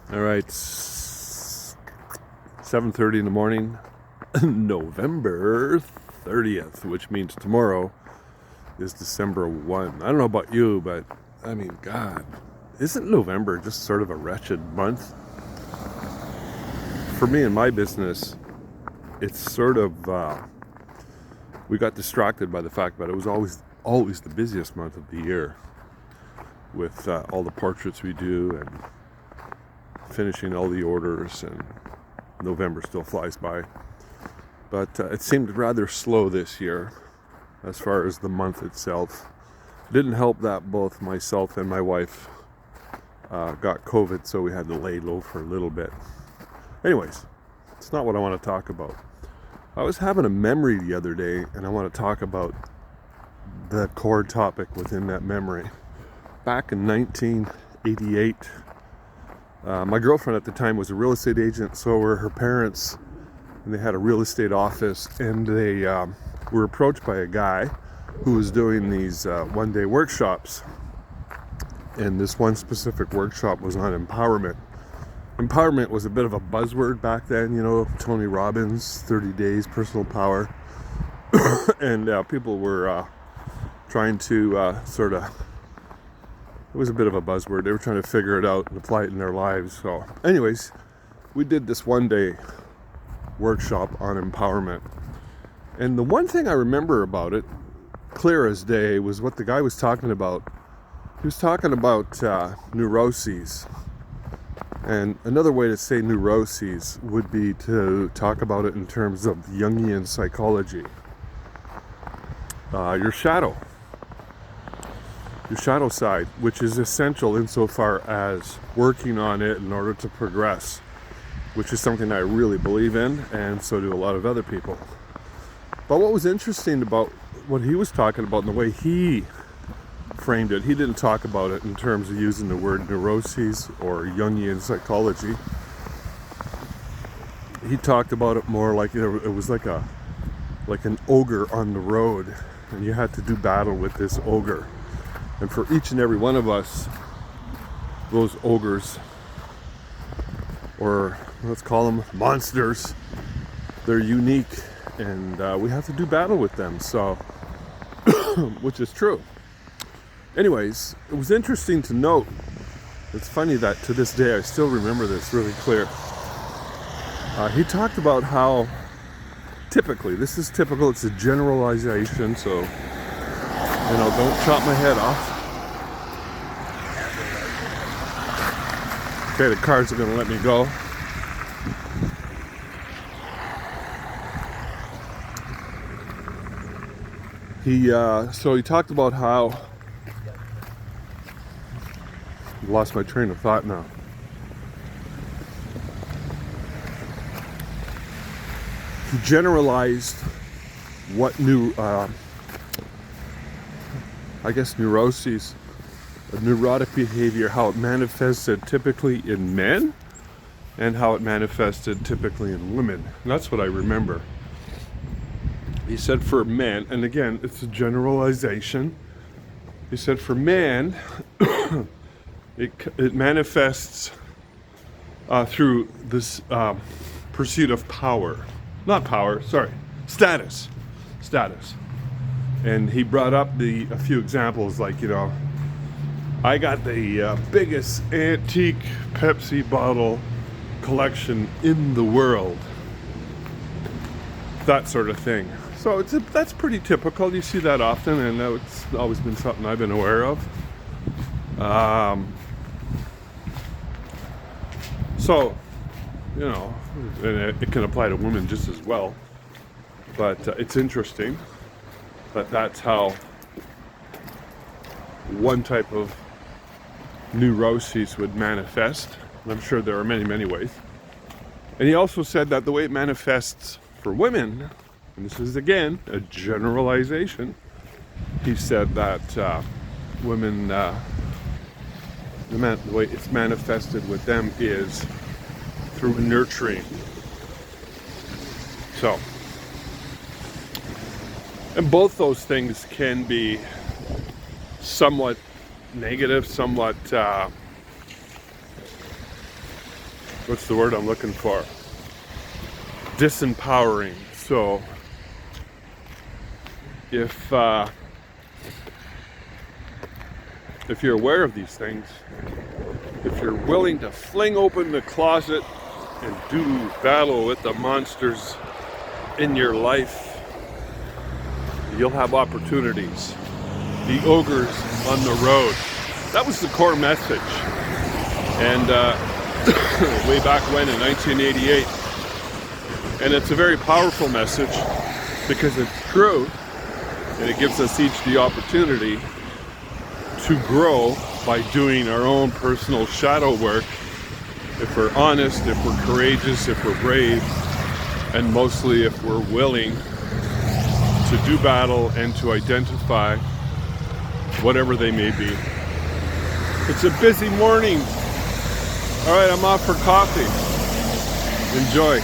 All right, 7:30 in the morning, November 30th, which means tomorrow is December 1. I don't know about you, but I mean, God, isn't November just sort of a wretched month? For me and my business, it's sort of, we got distracted by the fact that it was always the busiest month of the year with all the portraits we do and finishing all the orders, and November still flies by. But it seemed rather slow this year as far as the month itself. It didn't help that both myself and my wife got COVID, so we had to lay low for a little bit. Anyways, it's not what I want to talk about. I was having a memory the other day, and I want to talk about the core topic within that memory. Back in 1988, my girlfriend at the time was a real estate agent, so were her parents, and they had a real estate office, and they were approached by a guy who was doing these one-day workshops, and this one specific workshop was on empowerment. Empowerment was a bit of a buzzword back then, you know, Tony Robbins, 30 Days, Personal Power, and people were trying to it was a bit of a buzzword. They were trying to figure it out and apply it in their lives. So anyways, we did this one-day workshop on empowerment. And the one thing I remember about it, clear as day, was what the guy was talking about. He was talking about neuroses. And another way to say neuroses would be to talk about it in terms of Jungian psychology. Your shadow side, which is essential insofar as working on it in order to progress, which is something I really believe in, and so do a lot of other people. But what was interesting about what he was talking about and the way he framed it, he didn't talk about it in terms of using the word neuroses or Jungian psychology. He talked about it more like, you know, it was like an ogre on the road, and you had to do battle with this ogre. And for each and every one of us, those ogres, or let's call them monsters, they're unique, and we have to do battle with them, so, which is true. Anyways, it was interesting to note, it's funny that to this day I still remember this really clear. He talked about how typically, this is typical, it's a generalization, so don't chop my head off. Okay, the cars are going to let me go. So he talked about how, I lost my train of thought now. He generalized what neuroses, neurotic behavior, how it manifested typically in men and how it manifested typically in women. And that's what I remember. He said for men, and again, it's a generalization. He said for men, it manifests through this pursuit of power. Not power, sorry, status. And he brought up a few examples, like, I got the biggest antique Pepsi bottle collection in the world. That sort of thing. So that's pretty typical. You see that often, and it's always been something I've been aware of. So, and it can apply to women just as well. But it's interesting that that's how one type of neuroses would manifest. And I'm sure there are many, many ways. And he also said that the way it manifests for women, and this is again a generalization, he said that women, the way it's manifested with them is through nurturing. So, and both those things can be somewhat negative, somewhat what's the word I'm looking for? Disempowering. So if you're aware of these things, if you're willing to fling open the closet and do battle with the monsters in your life, you'll have opportunities. The ogres on the road. That was the core message. And way back when in 1988. And it's a very powerful message because it's true, and it gives us each the opportunity to grow by doing our own personal shadow work. If we're honest, if we're courageous, if we're brave, and mostly if we're willing to do battle and to identify whatever they may be. It's a busy morning. All right, I'm off for coffee. Enjoy.